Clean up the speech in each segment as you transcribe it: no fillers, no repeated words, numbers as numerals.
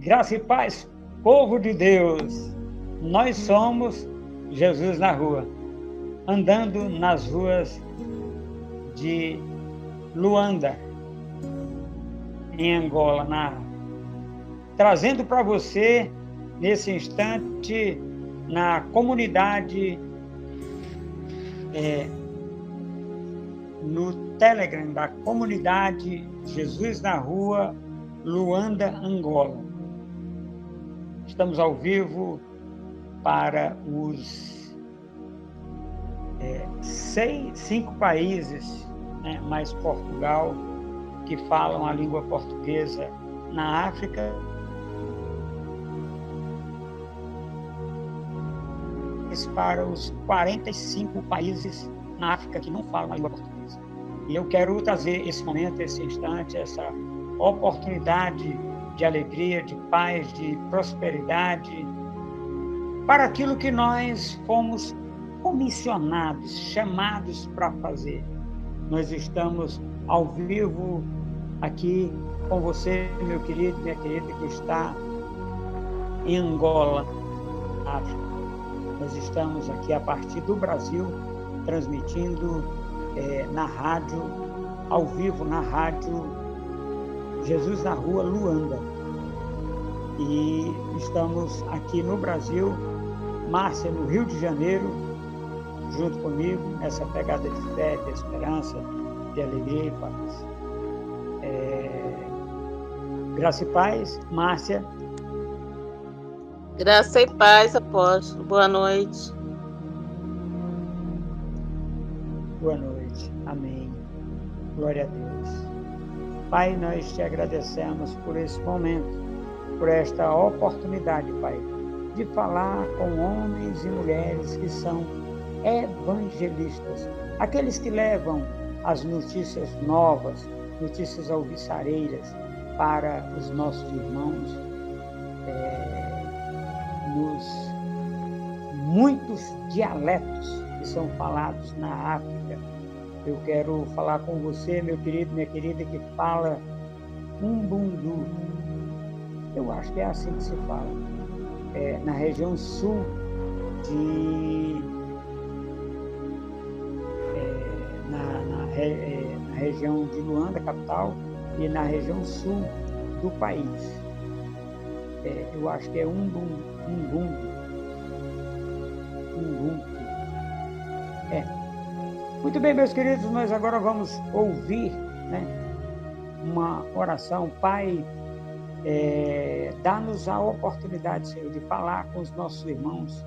Graça e paz, povo de Deus. Nós somos Jesus na Rua, andando nas ruas de Luanda, em Angola, na África. Trazendo para você, nesse instante, na comunidade, no Telegram da comunidade Jesus na Rua, Luanda, Angola. Estamos ao vivo para os 5 países, né, mais Portugal, que falam a língua portuguesa na África. Para os 45 países na África que não falam a língua portuguesa. E eu quero trazer esse momento, esse instante, essa oportunidade de alegria, de paz, de prosperidade, para aquilo que nós fomos comissionados, chamados para fazer. Nós estamos ao vivo aqui com você, meu querido, minha querida, que está em Angola, África. Nós estamos aqui a partir do Brasil, transmitindo na rádio, ao vivo na rádio Jesus na Rua, Luanda. E estamos aqui no Brasil, Márcia no Rio de Janeiro, junto comigo, nessa pegada de fé, de esperança, de alegria e paz. Graça e paz, Márcia. Graça e paz, apóstolo. Boa noite. Boa noite. Amém. Glória a Deus. Pai, nós te agradecemos por esse momento, por esta oportunidade, Pai, de falar com homens e mulheres que são evangelistas, aqueles que levam as notícias novas, notícias alvissareiras para os nossos irmãos, nos muitos dialetos que são falados na África. Eu quero falar com você, meu querido, minha querida, que fala Umbundu. Eu acho que é assim que se fala. Na região sul na região de Luanda, capital, e na região sul do país. Eu acho que é Umbundu. Muito bem, meus queridos, nós agora vamos ouvir, né, uma oração. Pai, dá-nos a oportunidade, Senhor, de falar com os nossos irmãos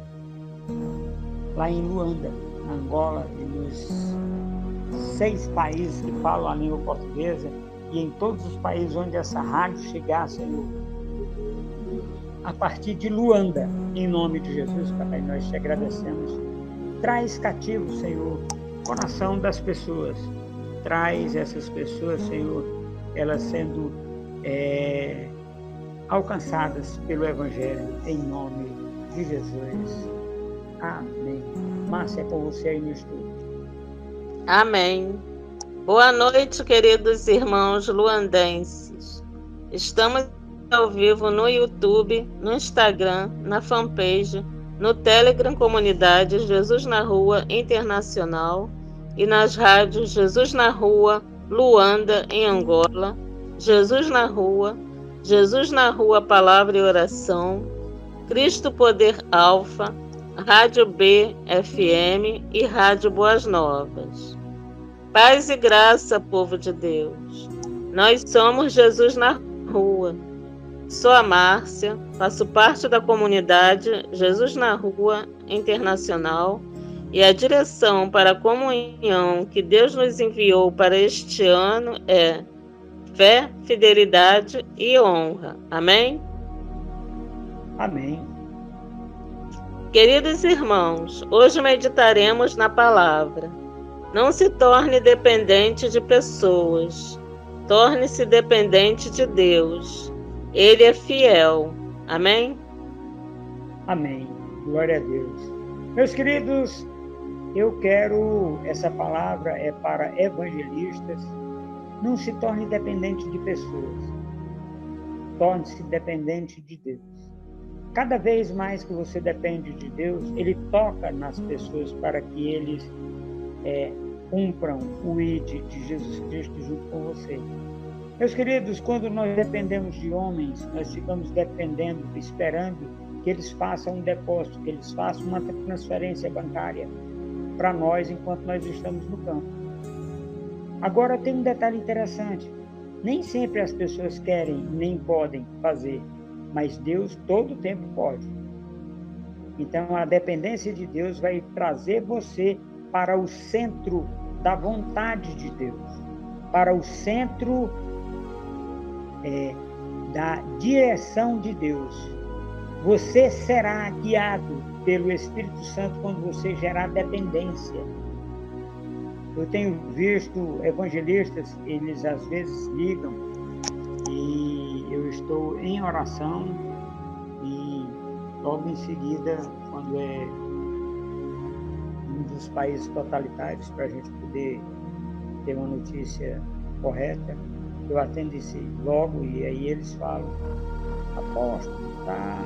lá em Luanda, na Angola, e nos 6 países que falam a língua portuguesa, e em todos os países onde essa rádio chegar, Senhor, a partir de Luanda, em nome de Jesus, Pai, nós te agradecemos. Traz cativo, Senhor, coração das pessoas. Traz essas pessoas, Senhor, elas sendo alcançadas pelo Evangelho, em nome de Jesus. Amém. Márcia, é com você aí no estúdio. Amém. Boa noite, queridos irmãos luandenses. Estamos ao vivo no YouTube, no Instagram, na fanpage, no Telegram Comunidade Jesus na Rua Internacional e nas rádios Jesus na Rua, Luanda, em Angola, Jesus na Rua Palavra e Oração, Cristo Poder Alfa, Rádio B FM e Rádio Boas Novas. Paz e graça, povo de Deus. Nós somos Jesus na Rua. Sou a Márcia, faço parte da comunidade Jesus na Rua Internacional e a direção para a comunhão que Deus nos enviou para este ano é fé, fidelidade e honra. Amém? Amém. Queridos irmãos, hoje meditaremos na palavra. Não se torne dependente de pessoas, torne-se dependente de Deus. Ele é fiel. Amém? Amém. Glória a Deus. Meus queridos, essa palavra é para evangelistas. Não se torne dependente de pessoas. torne-se dependente de Deus. Cada vez mais que você depende de Deus, Ele toca nas pessoas para que eles cumpram o ID de Jesus Cristo junto com você. Meus queridos, quando nós dependemos de homens, nós ficamos dependendo, esperando que eles façam um depósito, que eles façam uma transferência bancária para nós enquanto nós estamos no campo. Agora tem um detalhe interessante. Nem sempre as pessoas querem nem podem fazer, mas Deus todo o tempo pode. Então a dependência de Deus vai trazer você para o centro da vontade de Deus, para o centro da direção de Deus. Você será guiado pelo Espírito Santo quando você gerar dependência. Eu tenho visto evangelistas, eles às vezes ligam e eu estou em oração e logo em seguida, quando é um dos países totalitários, para a gente poder ter uma notícia correta, eu atendo esse logo e aí eles falam: apóstolo, está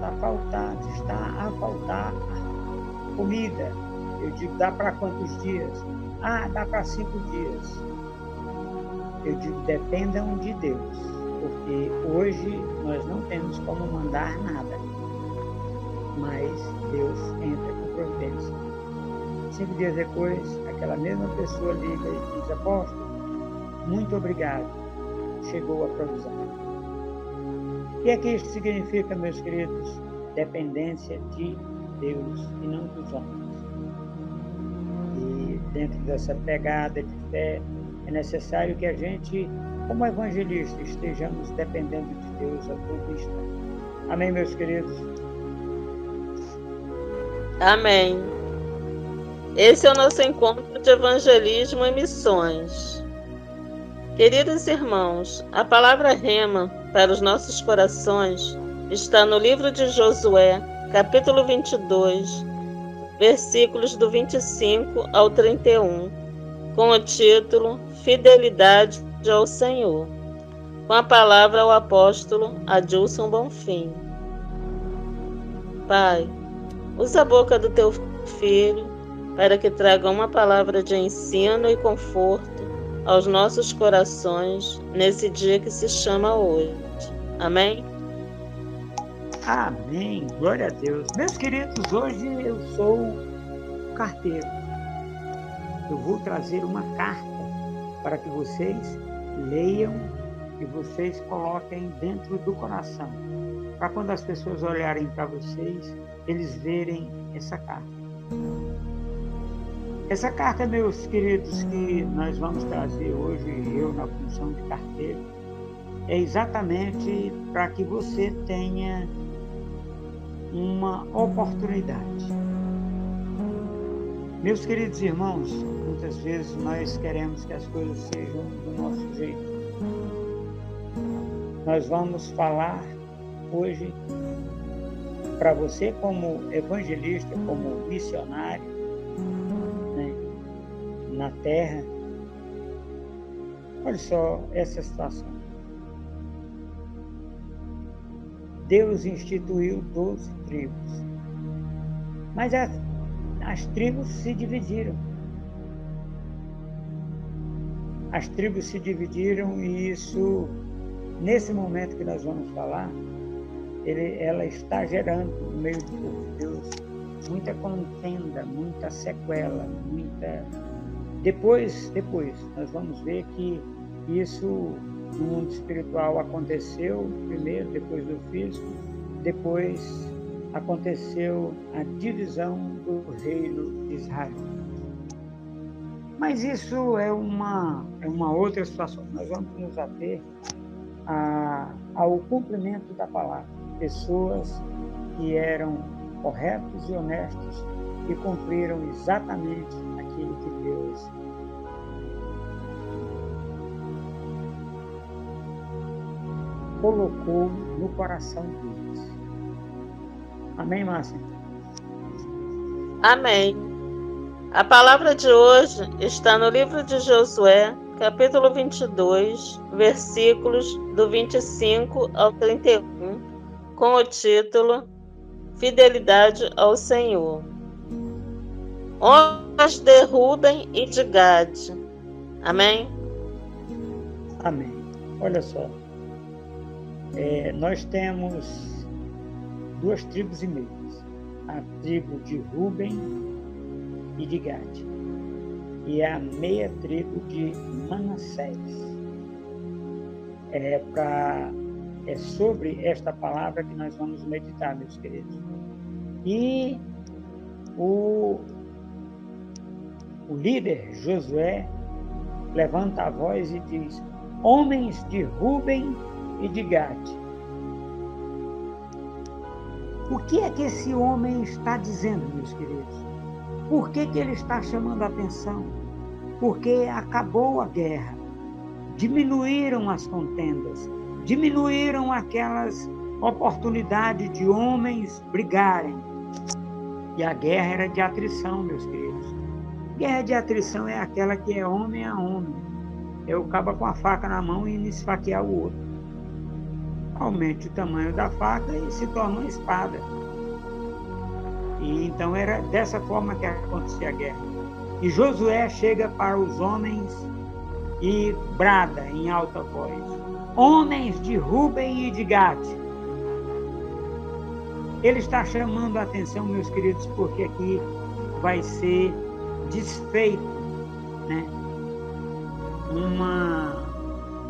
a faltar comida. Eu digo: dá para quantos dias? Dá para 5 dias. Eu digo: dependam de Deus, porque hoje nós não temos como mandar nada, mas Deus entra com providência. 5 dias depois, aquela mesma pessoa liga e diz: apóstolo, muito obrigado, chegou a provisão. O que é que isso significa, meus queridos? Dependência de Deus e não dos homens. E dentro dessa pegada de fé, é necessário que a gente, como evangelista, estejamos dependendo de Deus a todo instante. Amém, meus queridos? Amém. Esse é o nosso encontro de evangelismo e missões. Queridos irmãos, a palavra rema para os nossos corações está no livro de Josué, capítulo 22, versículos do 25 ao 31, com o título Fidelidade ao Senhor, com a palavra ao apóstolo Adilson Bonfim. Pai, usa a boca do teu filho para que traga uma palavra de ensino e conforto aos nossos corações nesse dia que se chama hoje. Amém? Amém. Glória a Deus. Meus queridos, hoje eu sou carteiro. Eu vou trazer uma carta para que vocês leiam e vocês coloquem dentro do coração, para quando as pessoas olharem para vocês, eles verem essa carta. Essa carta, meus queridos, que nós vamos trazer hoje, eu na função de carteiro, é exatamente para que você tenha uma oportunidade. Meus queridos irmãos, muitas vezes nós queremos que as coisas sejam do nosso jeito. Nós vamos falar hoje para você como evangelista, como missionário, na terra. Olha só essa situação. Deus instituiu 12 tribos, mas as tribos se dividiram. As tribos se dividiram e isso, nesse momento que nós vamos falar, ela está gerando no meio do povo de Deus muita contenda, muita sequela, muita... Depois, nós vamos ver que isso no mundo espiritual aconteceu primeiro, depois do físico, depois aconteceu a divisão do reino de Israel. Mas isso é uma outra situação. Nós vamos nos ater ao cumprimento da palavra. Pessoas que eram corretos e honestos e cumpriram exatamente aquilo que Deus colocou no coração deles. Amém, Márcia? Amém. A palavra de hoje está no livro de Josué, capítulo 22, versículos do 25 ao 31, com o título Fidelidade ao Senhor. Homens de Ruben e de Gade. Amém? Amém. Olha só, nós temos duas tribos e meias, a tribo de Ruben e de Gade, e a meia tribo de Manassés. É sobre esta palavra que nós vamos meditar, meus queridos. E o líder Josué levanta a voz e diz: homens de Ruben e de Gade. O que é que esse homem está dizendo, meus queridos? Por que ele está chamando a atenção? Porque acabou a guerra, diminuíram as contendas, diminuíram aquelas oportunidades de homens brigarem. E a guerra era de atrição, meus queridos. Guerra de atrição é aquela que é homem a homem. É o cabo com a faca na mão e esfaquear o outro. Aumente o tamanho da faca e se torna uma espada. E então era dessa forma que acontecia a guerra. E Josué chega para os homens e brada em alta voz: homens de Ruben e de Gade. Ele está chamando a atenção, meus queridos, porque aqui vai ser desfeito, né, uma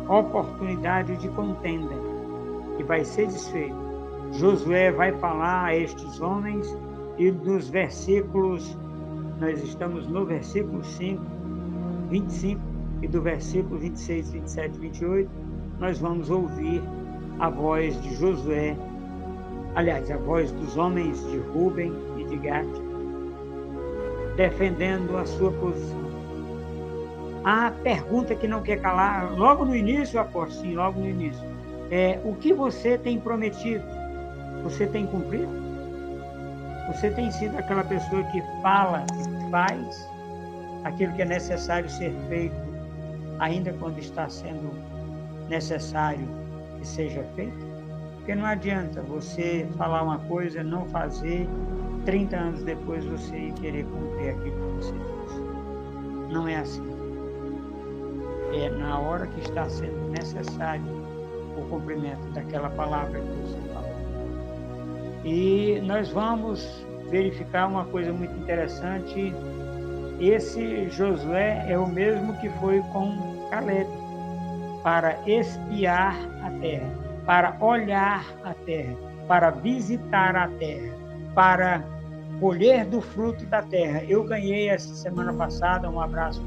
oportunidade de contenda que vai ser desfeito. Josué vai falar a estes homens e dos versículos, nós estamos no versículo 5, 25 e do versículo 26, 27 e 28, nós vamos ouvir a voz de Josué, aliás, a voz dos homens de Ruben e de Gade, defendendo a sua posição. A pergunta que não quer calar, logo no início, apóstolo, sim, logo no início, o que você tem prometido? Você tem cumprido? Você tem sido aquela pessoa que fala e faz aquilo que é necessário ser feito, ainda quando está sendo necessário que seja feito? Porque não adianta você falar uma coisa, não fazer, 30 anos depois você ir querer cumprir aquilo que você disse. Não é assim. É na hora que está sendo necessário o cumprimento daquela palavra que você falou. E nós vamos verificar uma coisa muito interessante. Esse Josué é o mesmo que foi com Caleb, para espiar a terra, para olhar a terra, para visitar a terra, para colher do fruto da terra. Eu ganhei essa semana passada um abraço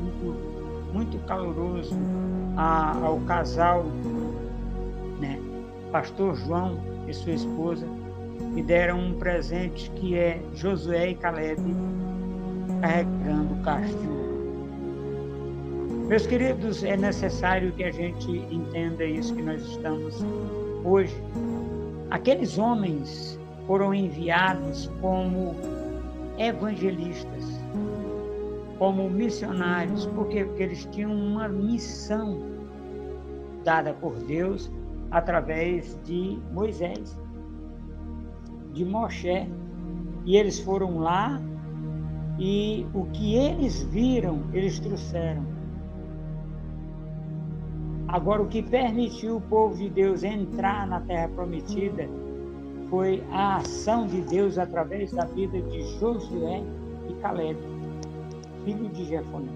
muito caloroso ao casal, né, Pastor João e sua esposa, me deram um presente que é Josué e Caleb carregando o cacho de ouro. Meus queridos, é necessário que a gente entenda isso que nós estamos hoje. Aqueles homens foram enviados como evangelistas, como missionários, porque eles tinham uma missão dada por Deus através de Moisés, de Moshe, e eles foram lá e o que eles viram, eles trouxeram. Agora, o que permitiu o povo de Deus entrar na Terra Prometida foi a ação de Deus através da vida de Josué e Caleb, filho de Jefoné.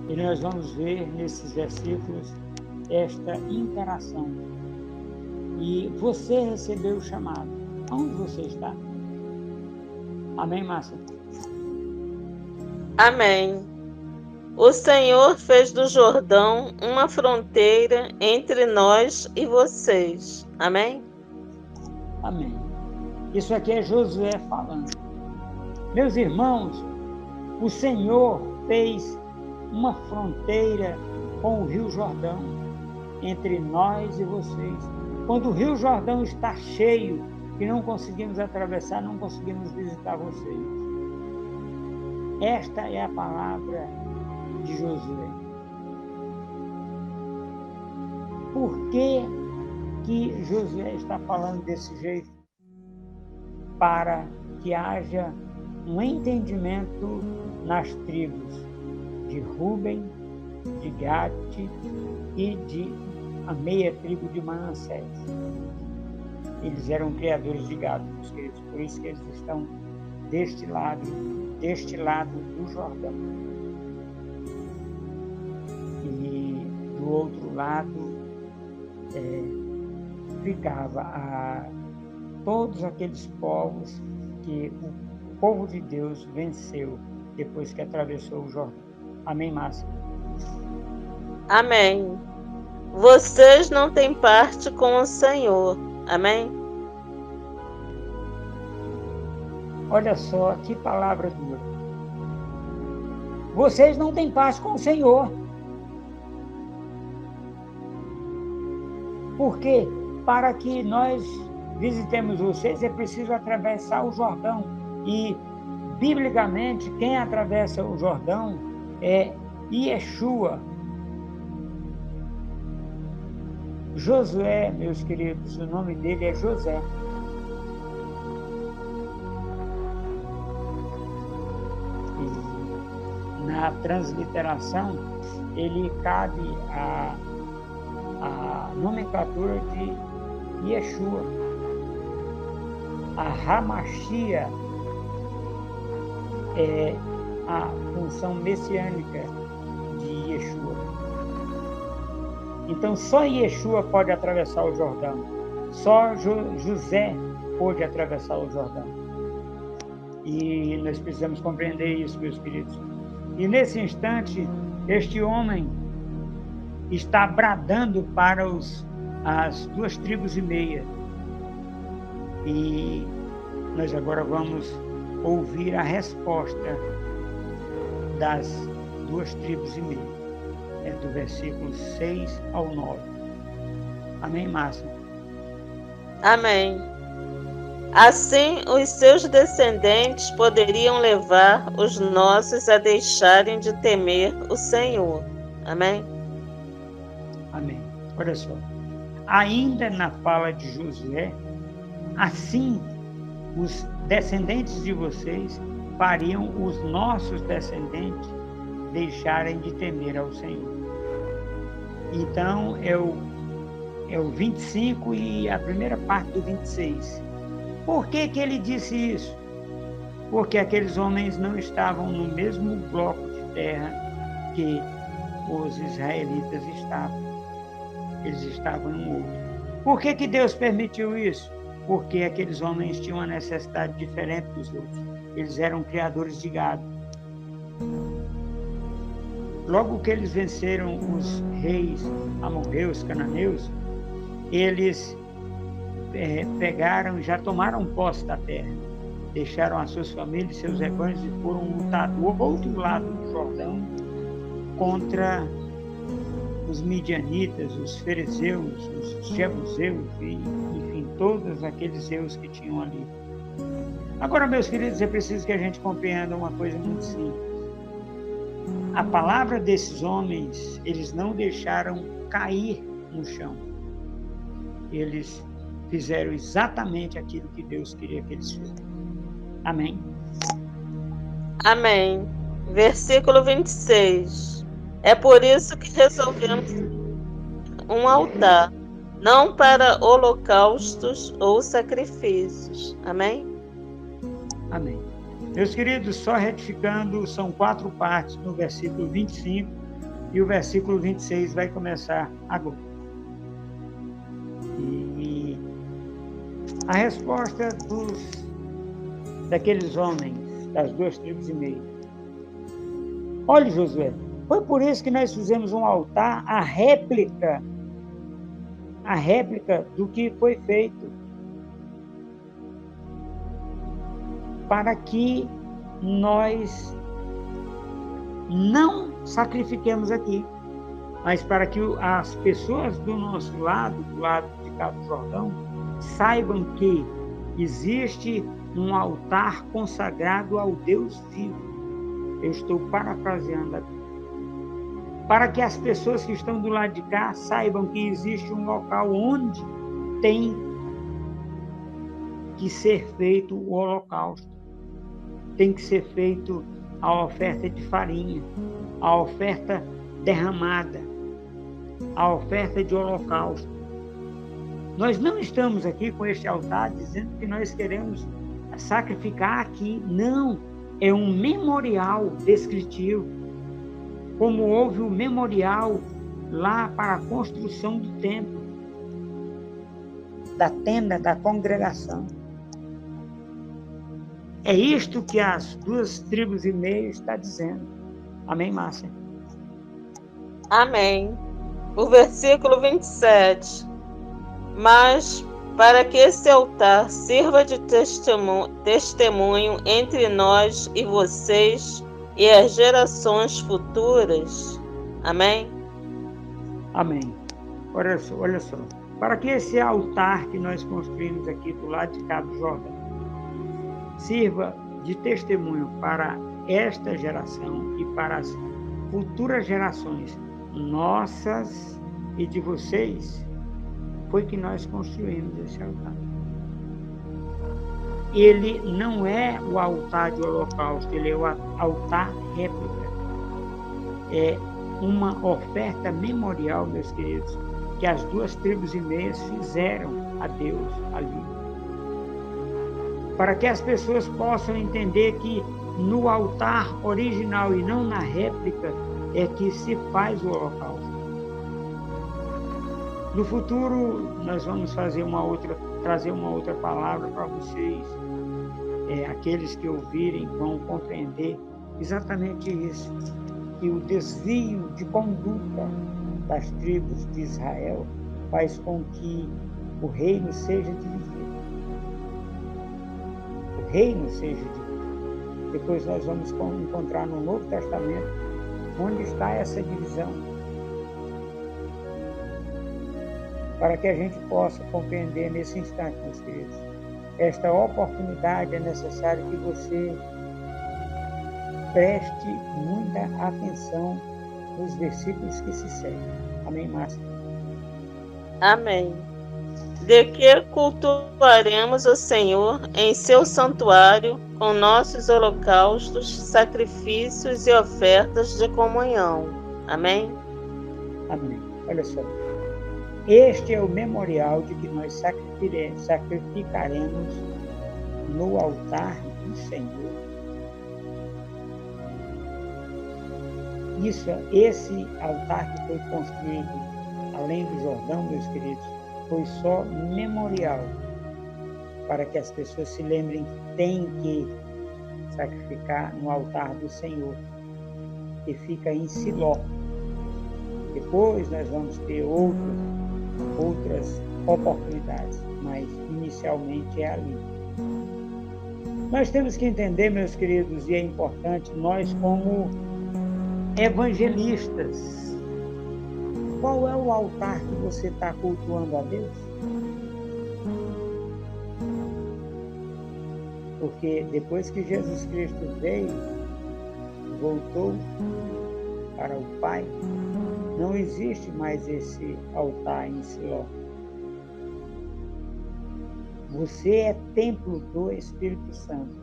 E nós vamos ver nesses versículos esta interação. E você recebeu o chamado. Onde você está? Amém, Márcia? Amém. O Senhor fez do Jordão uma fronteira entre nós e vocês. Amém? Amém. Isso aqui é Josué falando. Meus irmãos, o Senhor fez uma fronteira com o Rio Jordão entre nós e vocês. Quando o Rio Jordão está cheio e não conseguimos atravessar, não conseguimos visitar vocês. Esta é a palavra de Josué. Por que Josué está falando desse jeito? Para que haja um entendimento nas tribos de Ruben, de Gade e de a meia tribo de Manassés. Eles eram criadores de gado, meus queridos, por isso que eles estão deste lado do Jordão. E do outro lado ficava todos aqueles povos que o povo de Deus venceu depois que atravessou o Jordão. Amém, Márcia? Amém. Vocês não têm parte com o Senhor. Amém? Olha só que palavra dura. Vocês não têm parte com o Senhor. Porque para que nós visitemos vocês é preciso atravessar o Jordão. E, biblicamente, quem atravessa o Jordão é Yeshua. Josué, meus queridos, o nome dele é José. E na transliteração, ele cabe à nomenclatura de Yeshua. A Hamashia é a função messiânica de Yeshua. Então, só Yeshua pode atravessar o Jordão. Só José pôde atravessar o Jordão. E nós precisamos compreender isso, meus queridos. E nesse instante, este homem está bradando para as 2 tribos e meia. E nós agora vamos ouvir a resposta das 2 tribos e meia. Do versículo 6 ao 9. Amém, Márcia? Amém. Assim, os seus descendentes poderiam levar os nossos a deixarem de temer o Senhor. Amém? Amém. Olha só. Ainda na fala de Josué, assim, os descendentes de vocês fariam os nossos descendentes deixarem de temer ao Senhor. Então, é o 25 e a primeira parte do 26. Por que ele disse isso? Porque aqueles homens não estavam no mesmo bloco de terra que os israelitas estavam. Eles estavam em um outro. Por que Deus permitiu isso? Porque aqueles homens tinham uma necessidade diferente dos outros. Eles eram criadores de gado. Logo que eles venceram os reis amorreus, cananeus, eles pegaram, já tomaram posse da terra, deixaram as suas famílias, seus rebanhos e foram lutar do outro lado do Jordão contra os midianitas, os ferezeus, os jebuseus e, enfim, todos aqueles zeus que tinham ali. Agora, meus queridos, é preciso que a gente compreenda uma coisa muito simples. A palavra desses homens, eles não deixaram cair no chão. Eles fizeram exatamente aquilo que Deus queria que eles fizessem. Amém? Amém. Versículo 26. É por isso que resolvemos um altar, não para holocaustos ou sacrifícios. Amém? Amém. Meus queridos, só retificando, são 4 partes no versículo 25 e o versículo 26 vai começar agora. E a resposta daqueles homens, das 2 tribos e meia. Olha, Josué, foi por isso que nós fizemos um altar, a réplica do que foi feito. Para que nós não sacrifiquemos aqui, mas para que as pessoas do nosso lado, do lado de cá do Jordão, saibam que existe um altar consagrado ao Deus vivo. Eu estou parafraseando aqui. para que as pessoas que estão do lado de cá saibam que existe um local onde tem que ser feito o holocausto. Tem que ser feito a oferta de farinha, a oferta derramada, a oferta de holocausto. Nós não estamos aqui com este altar dizendo que nós queremos sacrificar aqui. Não, é um memorial descritivo, como houve o memorial lá para a construção do templo, da tenda da congregação. É isto que as 2 tribos e meia está dizendo. Amém, Márcia? Amém. O versículo 27. Mas para que esse altar sirva de testemunho entre nós e vocês e as gerações futuras. Amém? Amém. Olha só. Para que esse altar que nós construímos aqui do lado de cá do Jordão sirva de testemunho para esta geração e para as futuras gerações nossas e de vocês, foi que nós construímos esse altar. Ele não é o altar de holocausto, ele é o altar réplica. É uma oferta memorial, meus queridos, que as 2 tribos e meia fizeram a Deus ali. Para que as pessoas possam entender que no altar original e não na réplica é que se faz o holocausto. No futuro, nós vamos trazer uma outra palavra para vocês. Aqueles que ouvirem vão compreender exatamente isso. Que o desvio de conduta das tribos de Israel faz com que o reino seja dividido. O reino seja dividido. Depois nós vamos encontrar no Novo Testamento onde está essa divisão. Para que a gente possa compreender nesse instante, meus queridos, esta oportunidade é necessário que você preste muita atenção nos versículos que se seguem. Amém, Márcia? Amém. De que cultuaremos o Senhor em seu santuário com nossos holocaustos, sacrifícios e ofertas de comunhão. Amém? Amém. Olha só. Este é o memorial de que nós sacrificaremos no altar do Senhor. Esse altar que foi construído além do Jordão, meus queridos, foi só memorial para que as pessoas se lembrem que tem que sacrificar no altar do Senhor, que fica em Siló. Depois nós vamos ter outras oportunidades, mas inicialmente é ali. Nós temos que entender, meus queridos, e é importante, nós como evangelistas, qual é o altar que você está cultuando a Deus? Porque depois que Jesus Cristo veio, voltou para o Pai, não existe mais esse altar em Siló. Você é templo do Espírito Santo.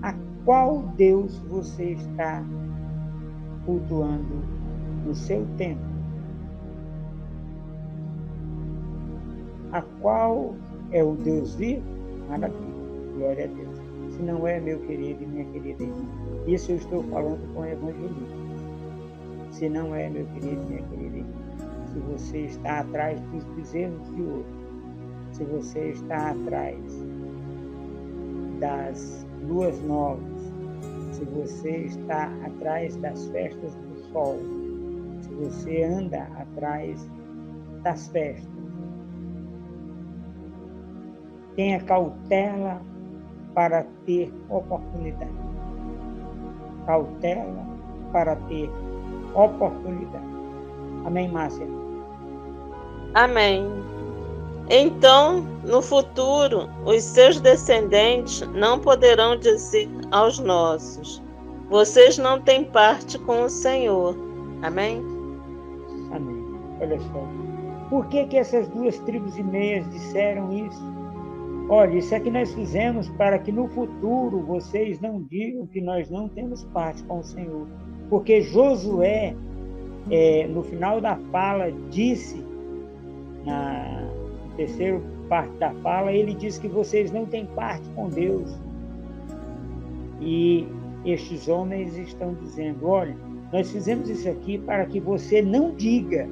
A qual Deus você está cultuando no seu templo? A qual é o Deus vivo? Maravilha, glória a Deus. Se não é, meu querido e minha querida irmã, isso eu estou falando com evangelistas. Se não é, meu querido e minha querida irmã, se você está atrás dos bezerros de ouro, se você está atrás das luas novas, se você está atrás das festas do sol, se você anda atrás das festas, tenha cautela para ter oportunidade. Cautela para ter oportunidade. Amém, Márcia? Amém. Então, no futuro, os seus descendentes não poderão dizer aos nossos: vocês não têm parte com o Senhor. Amém? Olha só. Por que essas 2,5 tribos disseram isso? Olha, isso é que nós fizemos para que no futuro vocês não digam que nós não temos parte com o Senhor. Porque Josué, no final da fala, disse, na terceira parte da fala, ele disse que vocês não têm parte com Deus. E estes homens estão dizendo, olha, nós fizemos isso aqui para que você não diga,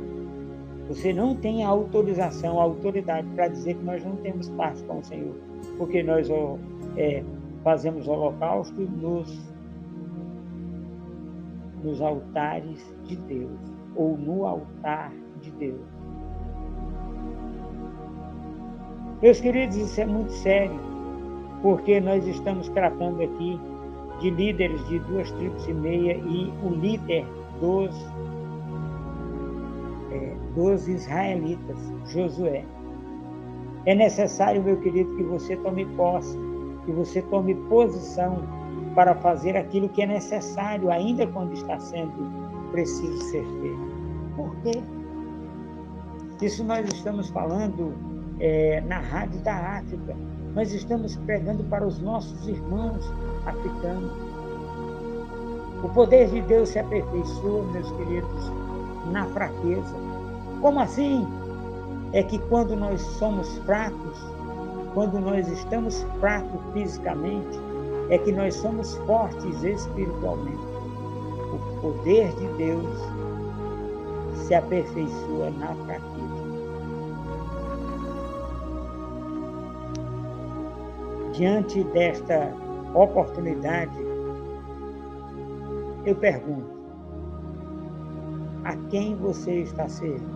você não tem a autorização, a autoridade para dizer que nós não temos parte com o Senhor, porque nós fazemos holocausto nos altares de Deus, ou no altar de Deus. Meus queridos, isso é muito sério, porque nós estamos tratando aqui de líderes de 2,5 tribos e o líder dos israelitas, Josué. É necessário, meu querido, que você tome posse, que você tome posição para fazer aquilo que é necessário, ainda quando está sendo preciso ser feito. Por quê? Isso nós estamos falando na Rádio da África. Nós estamos pregando para os nossos irmãos africanos. O poder de Deus se aperfeiçoa, meus queridos, na fraqueza. Como assim? É que quando nós somos fracos, quando nós estamos fracos fisicamente, é que nós somos fortes espiritualmente. O poder de Deus se aperfeiçoa na fraqueza. Diante desta oportunidade, eu pergunto, a quem você está servindo?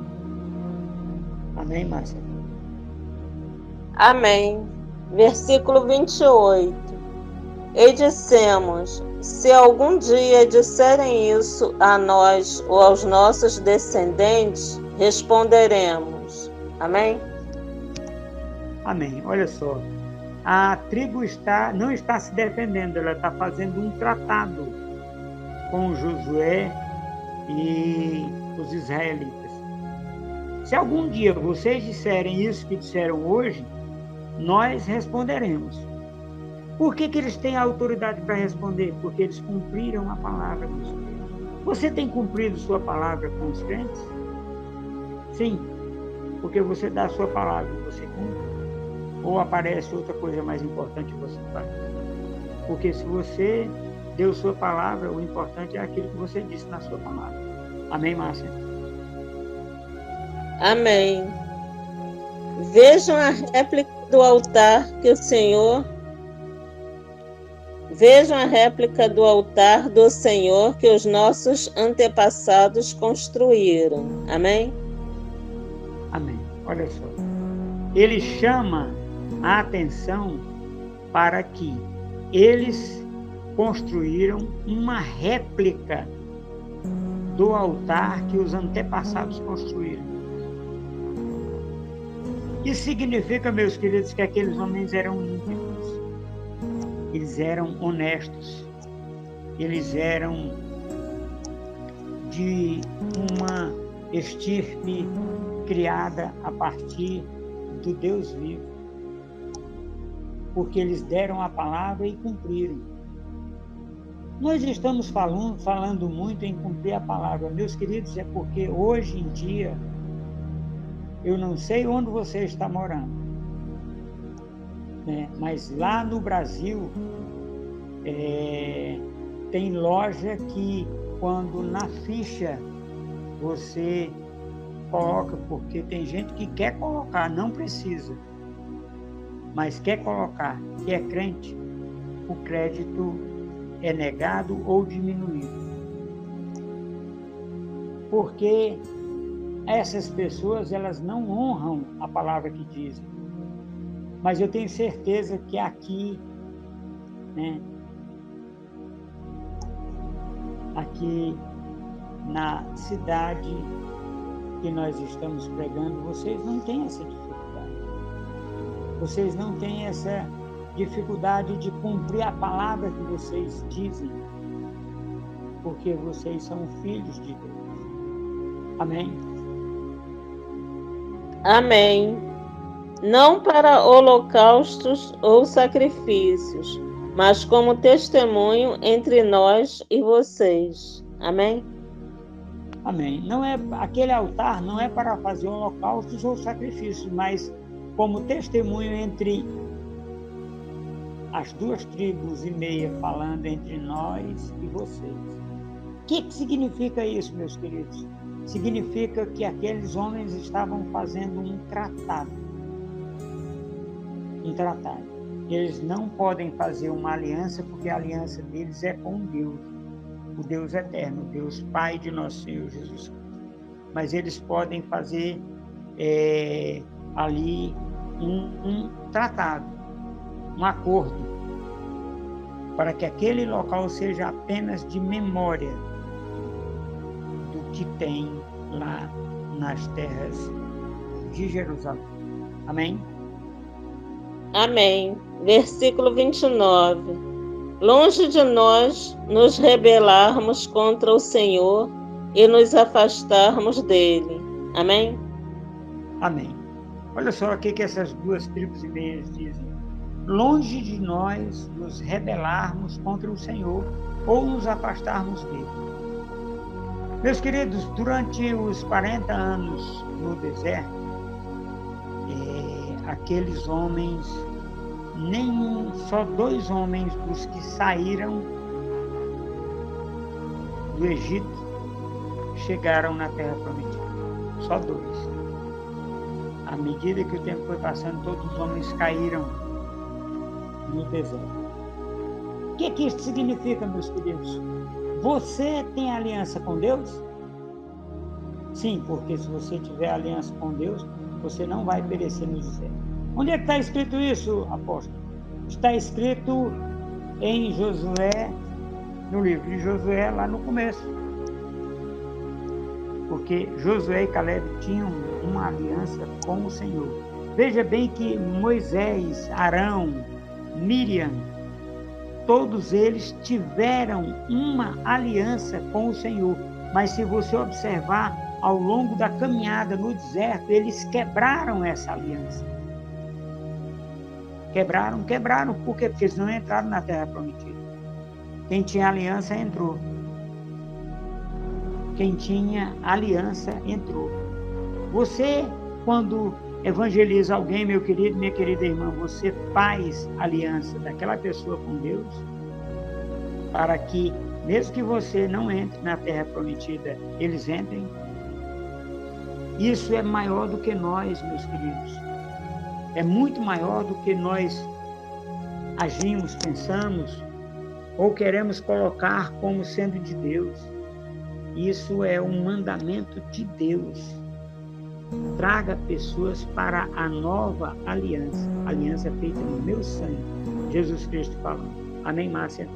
Amém, Márcia? Amém. Versículo 28. E dissemos, se algum dia disserem isso a nós ou aos nossos descendentes, responderemos. Amém? Amém. Olha só. A tribo não está se defendendo, ela está fazendo um tratado com Josué e os israelitas. Se algum dia vocês disserem isso que disseram hoje, nós responderemos. Por que eles têm a autoridade para responder? Porque eles cumpriram a palavra dos crentes. Você tem cumprido sua palavra com os crentes? Sim, porque você dá a sua palavra e você cumpre. Ou aparece outra coisa mais importante que você faz? Porque se você deu sua palavra, o importante é aquilo que você disse na sua palavra. Amém, Márcia? Amém. Vejam a réplica do altar que o Senhor... Vejam a réplica do altar do Senhor que os nossos antepassados construíram. Amém? Amém. Olha só. Ele chama a atenção para que eles construíram uma réplica do altar que os antepassados construíram. Isso significa, meus queridos, que aqueles homens eram íntegros, eles eram honestos, eles eram de uma estirpe criada a partir do Deus vivo, porque eles deram a palavra e cumpriram. Nós estamos falando muito em cumprir a palavra, meus queridos, é porque hoje em dia, eu não sei onde você está morando, né? Mas lá no Brasil, tem loja que quando na ficha você coloca, porque tem gente que quer colocar, não precisa, mas quer colocar, que é crente, o crédito é negado ou diminuído. Porque essas pessoas, elas não honram a palavra que dizem. Mas eu tenho certeza que aqui, né, aqui na cidade que nós estamos pregando, vocês não têm essa dificuldade. Vocês não têm essa dificuldade de cumprir a palavra que vocês dizem, porque vocês são filhos de Deus. Amém? Amém. Não para holocaustos ou sacrifícios, mas como testemunho entre nós e vocês. Amém? Amém. Não é, aquele altar não é para fazer holocaustos ou sacrifícios, mas como testemunho entre as 2,5 tribos, falando entre nós e vocês. O que significa isso, meus queridos? Significa que aqueles homens estavam fazendo um tratado. Um tratado. Eles não podem fazer uma aliança, porque a aliança deles é com Deus, o Deus eterno, o Deus Pai de nosso Senhor Jesus Cristo. Mas eles podem fazer ali um tratado, um acordo, para que aquele local seja apenas de memória do que tem lá nas terras de Jerusalém. Amém? Amém. Versículo 29. Longe de nós nos rebelarmos contra o Senhor e nos afastarmos dele. Amém? Amém. Olha só o que essas 2,5 tribos dizem. Longe de nós nos rebelarmos contra o Senhor ou nos afastarmos dele. Meus queridos, durante os 40 anos no deserto, aqueles homens, só 2 homens dos que saíram do Egito chegaram na Terra Prometida. Só 2. À medida que o tempo foi passando, todos os homens caíram no deserto. O que isso significa, meus queridos? Você tem aliança com Deus? Sim, porque se você tiver aliança com Deus, você não vai perecer no deserto. Onde é que está escrito isso, apóstolo? Está escrito em Josué, no livro de Josué, lá no começo. Porque Josué e Caleb tinham uma aliança com o Senhor. Veja bem que Moisés, Arão, Miriam, todos eles tiveram uma aliança com o Senhor. Mas se você observar, ao longo da caminhada no deserto, eles quebraram essa aliança. Quebraram. Por quê? Porque eles não entraram na Terra Prometida. Quem tinha aliança entrou. Quem tinha aliança entrou. Você, quando evangeliza alguém, meu querido, minha querida irmã, você faz aliança daquela pessoa com Deus, para que, mesmo que você não entre na Terra Prometida, eles entrem. Isso é maior do que nós, meus queridos. É muito maior do que nós agimos, pensamos ou queremos colocar como sendo de Deus. Isso é um mandamento de Deus. Traga pessoas para a nova aliança. Aliança feita no meu sangue. Jesus Cristo falando. Amém, Márcia?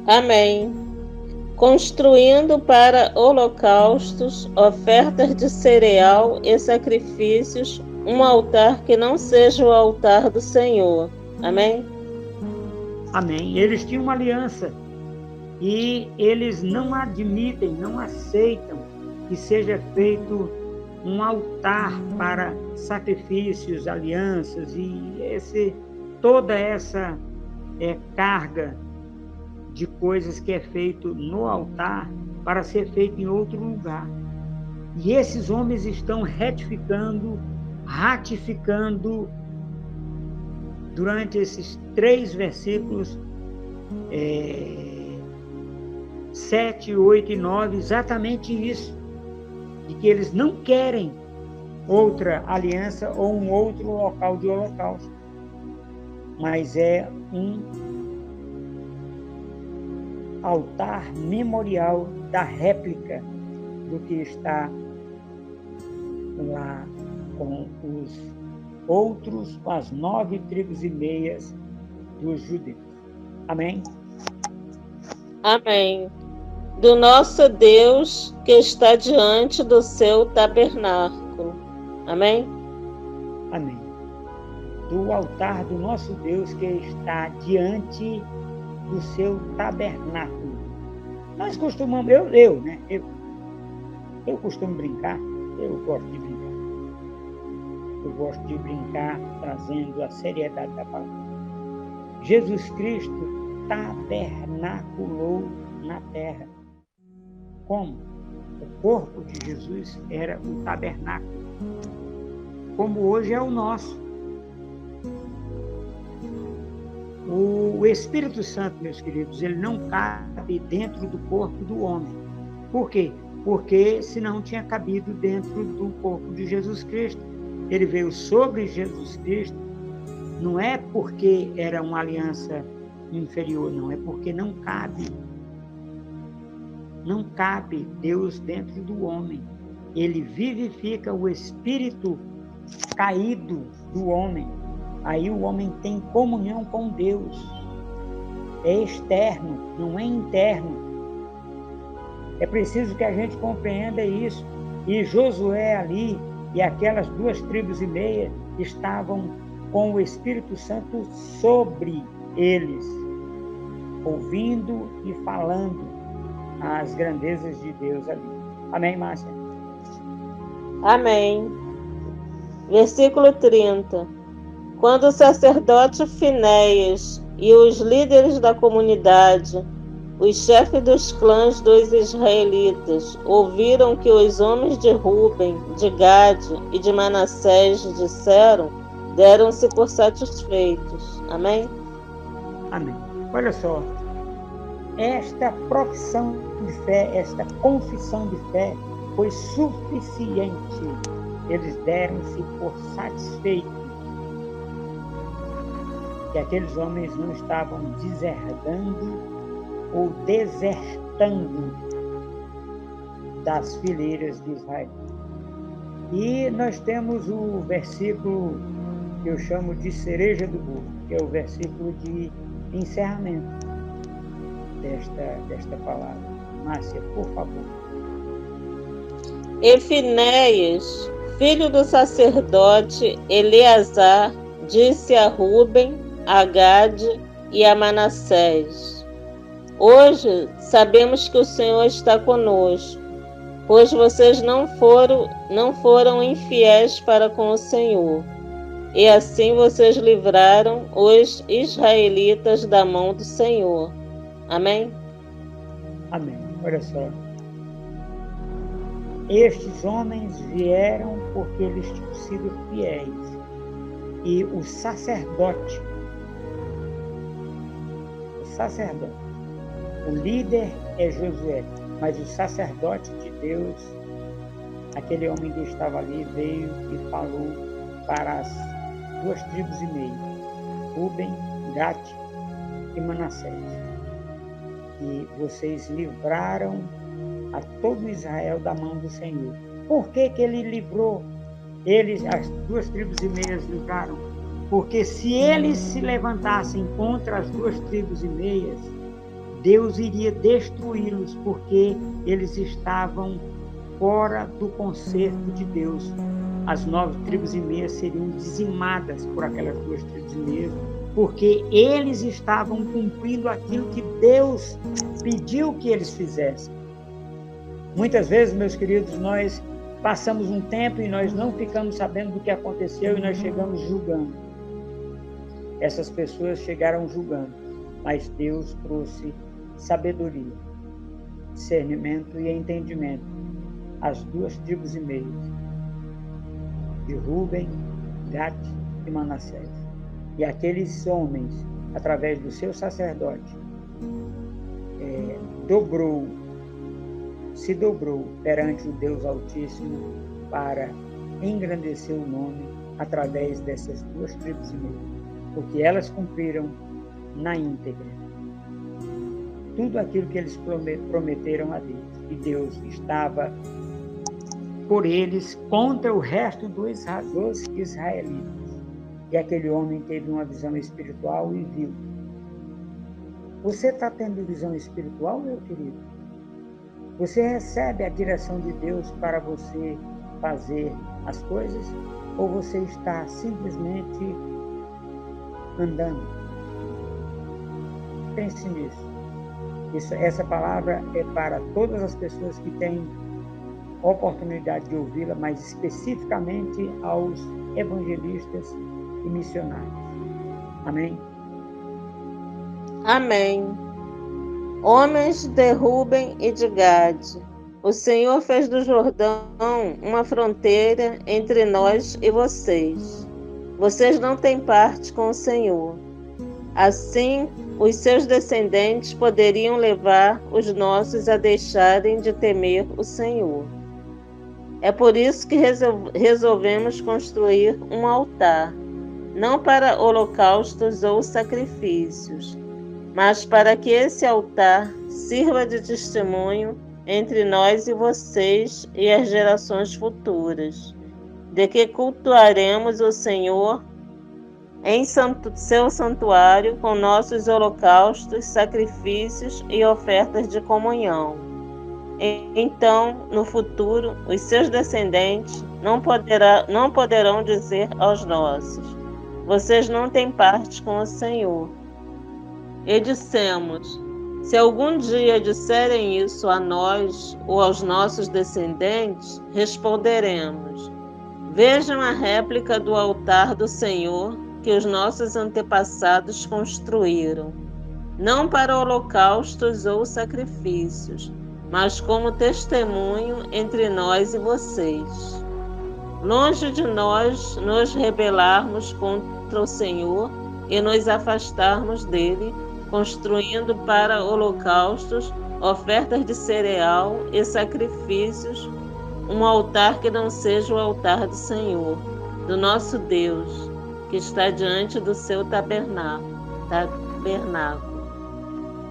Amém. Construindo para holocaustos, ofertas de cereal e sacrifícios, um altar que não seja o altar do Senhor. Amém? Amém. Eles tinham uma aliança e eles não admitem, não aceitam que seja feito um altar para sacrifícios, alianças e toda essa carga de coisas que é feito no altar para ser feito em outro lugar. E esses homens estão ratificando durante esses 3 versículos 7, 8 e 9, exatamente isso, de que eles não querem outra aliança ou um outro local de holocausto, mas é um altar memorial da réplica do que está lá com os outros, com as 9,5 tribos dos judeus. Amém? Amém. Do nosso Deus que está diante do seu tabernáculo. Amém? Amém. Do altar do nosso Deus que está diante do seu tabernáculo. Nós costumamos, eu costumo brincar, eu gosto de brincar. eu gosto de brincar trazendo a seriedade da palavra. Jesus Cristo tabernaculou na terra. Como? O corpo de Jesus era o tabernáculo, como hoje é o nosso. O Espírito Santo, meus queridos, ele não cabe dentro do corpo do homem. Por quê? Porque senão tinha cabido dentro do corpo de Jesus Cristo. Ele veio sobre Jesus Cristo, não é porque era uma aliança inferior, não, é porque não cabe. Não cabe Deus dentro do homem. Ele vivifica o espírito caído do homem. Aí o homem tem comunhão com Deus. É externo, não é interno. É preciso que a gente compreenda isso. E Josué ali, e aquelas 2,5 tribos estavam com o Espírito Santo sobre eles, ouvindo e falando as grandezas de Deus ali. Amém, Márcia? Amém. Versículo 30. Quando o sacerdote Finéias e os líderes da comunidade, os chefes dos clãs dos israelitas, ouviram que os homens de Ruben, de Gade e de Manassés disseram, deram-se por satisfeitos. Amém? Amém. Olha só, esta profissão de fé, esta confissão de fé foi suficiente. Eles deram-se por satisfeitos. Que aqueles homens não estavam deserdando ou desertando das fileiras de Israel. E nós temos o versículo que eu chamo de cereja do bolo, que é o versículo de encerramento desta palavra. Márcia, por favor. E Finéias, filho do sacerdote Eleazar, disse a Ruben, a Gade e a Manassés: hoje sabemos que o Senhor está conosco, pois vocês não foram infiéis para com o Senhor, e assim vocês livraram os israelitas da mão do Senhor. Amém? Amém. Olha só. Estes homens vieram porque eles tinham sido fiéis. E o sacerdote, o líder é Josué, mas o sacerdote de Deus, aquele homem que estava ali, veio e falou para as 2,5 tribos, Ruben, Gade e Manassés. E vocês livraram a todo Israel da mão do Senhor. Por que que ele livrou? Eles, as 2,5 tribos livraram, porque se eles se levantassem contra as 2,5 tribos, Deus iria destruí-los, porque eles estavam fora do concerto de Deus. As 9,5 tribos seriam dizimadas por aquelas 2,5 tribos, porque eles estavam cumprindo aquilo que Deus pediu que eles fizessem. Muitas vezes, meus queridos, nós passamos um tempo e nós não ficamos sabendo do que aconteceu e nós chegamos julgando. Essas pessoas chegaram julgando, mas Deus trouxe sabedoria, discernimento e entendimento às 2,5 tribos, de Ruben, Gade e Manassés. E aqueles homens, através do seu sacerdote, se dobrou perante o Deus Altíssimo para engrandecer o nome através dessas 2,5 tribos, porque elas cumpriram na íntegra tudo aquilo que eles prometeram a Deus. E Deus estava por eles contra o resto dos israelitas. E aquele homem teve uma visão espiritual e viu. Você está tendo visão espiritual, meu querido? Você recebe a direção de Deus para você fazer as coisas? Ou você está simplesmente andando? Pense nisso. Essa palavra é para todas as pessoas que têm oportunidade de ouvi-la, mas especificamente aos evangelistas e missionários. Amém? Amém. Homens de Ruben e de Gade, o Senhor fez do Jordão uma fronteira entre nós e vocês. Vocês não têm parte com o Senhor. Assim, os seus descendentes poderiam levar os nossos a deixarem de temer o Senhor. É por isso que resolvemos construir um altar, não para holocaustos ou sacrifícios, mas para que esse altar sirva de testemunho entre nós e vocês e as gerações futuras, de que cultuaremos o Senhor em seu santuário com nossos holocaustos, sacrifícios e ofertas de comunhão. Então, no futuro, os seus descendentes não poderão dizer aos nossos: vocês não têm parte com o Senhor. E dissemos: se algum dia disserem isso a nós ou aos nossos descendentes, responderemos: vejam a réplica do altar do Senhor que os nossos antepassados construíram, não para holocaustos ou sacrifícios, mas como testemunho entre nós e vocês. Longe de nós nos rebelarmos contra o Senhor e nos afastarmos dele, construindo para holocaustos, ofertas de cereal e sacrifícios, um altar que não seja o altar do Senhor, do nosso Deus, que está diante do seu tabernáculo.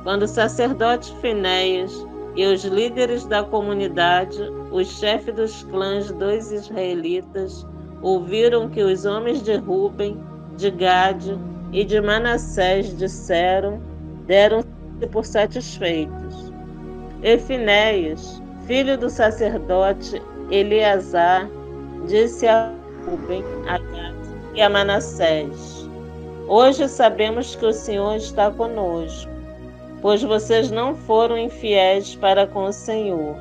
Quando o sacerdote Finéias e os líderes da comunidade, os chefes dos clãs dos israelitas, ouviram que os homens de Ruben, de Gade e de Manassés deram-se por satisfeitos. E Finéias, filho do sacerdote Eleazar, disse a Ruben, a Gade e a Manassés: hoje sabemos que o Senhor está conosco, pois vocês não foram infiéis para com o Senhor,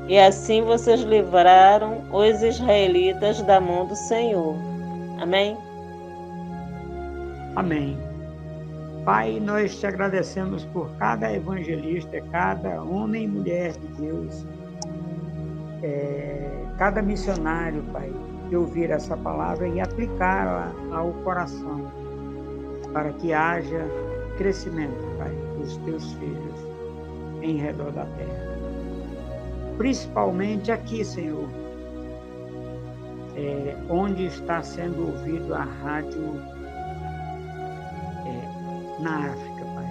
e assim vocês livraram os israelitas da mão do Senhor. Amém? Amém. Pai, nós te agradecemos por cada evangelista, cada homem e mulher de Deus, cada missionário, Pai, de ouvir essa palavra e aplicá-la ao coração, para que haja crescimento, Pai, dos teus filhos em redor da terra. Principalmente aqui, Senhor, onde está sendo ouvido a rádio na África, Pai,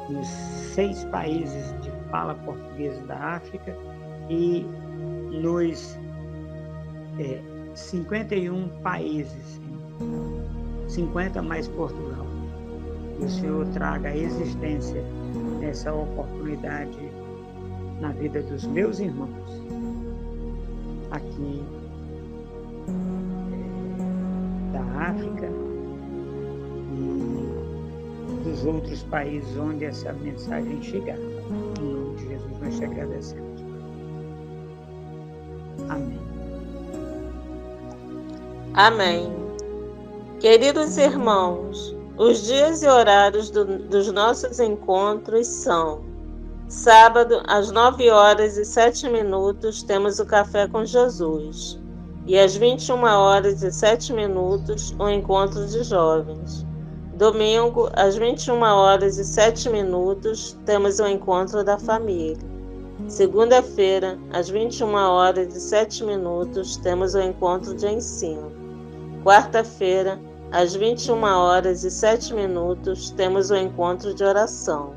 nos 6 países de fala portuguesa da África e nos 51 países, 50 mais Portugal. Que o Senhor traga a existência dessa oportunidade na vida dos meus irmãos aqui da África e dos outros países onde essa mensagem chegar. Em nome de Jesus nós te agradecemos. Amém. Amém. Queridos irmãos, os dias e horários dos nossos encontros são: sábado, às 9h07, temos o Café com Jesus. E às 21h07, o Encontro de Jovens. Domingo, às 21h07, temos o Encontro da Família. Segunda-feira, às 21h07, temos o Encontro de Ensino. Quarta-feira, às 21h07, temos o Encontro de Oração.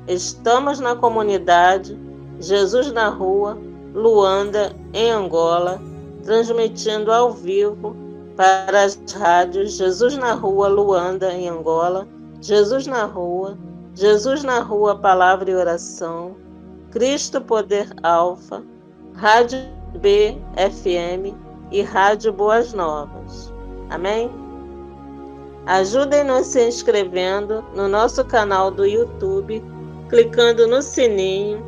Estamos na comunidade Jesus na Rua, Luanda, em Angola, transmitindo ao vivo para as rádios Jesus na Rua, Luanda, em Angola, Jesus na Rua, Palavra e Oração, Cristo Poder Alfa, Rádio BFM e Rádio Boas Novas. Amém? Ajudem-nos se inscrevendo no nosso canal do YouTube, clicando no sininho,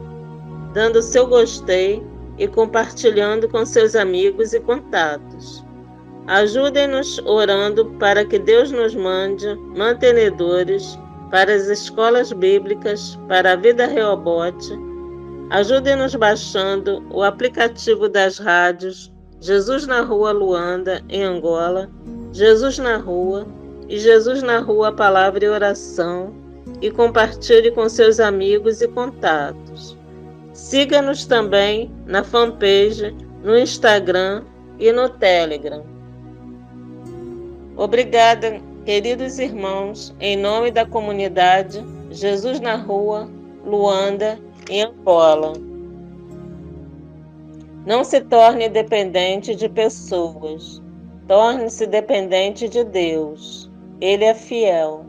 dando seu gostei e compartilhando com seus amigos e contatos. Ajudem-nos orando para que Deus nos mande mantenedores para as escolas bíblicas, para a Vida Rehobote. Ajudem-nos baixando o aplicativo das rádios Jesus na Rua Luanda, em Angola, Jesus na Rua e Jesus na Rua Palavra e Oração, e compartilhe com seus amigos e contatos. Siga-nos também na fanpage, no Instagram e no Telegram. Obrigada, queridos irmãos, em nome da comunidade Jesus na Rua, Luanda, em Angola. Não se torne dependente de pessoas. Torne-se dependente de Deus. Ele é fiel.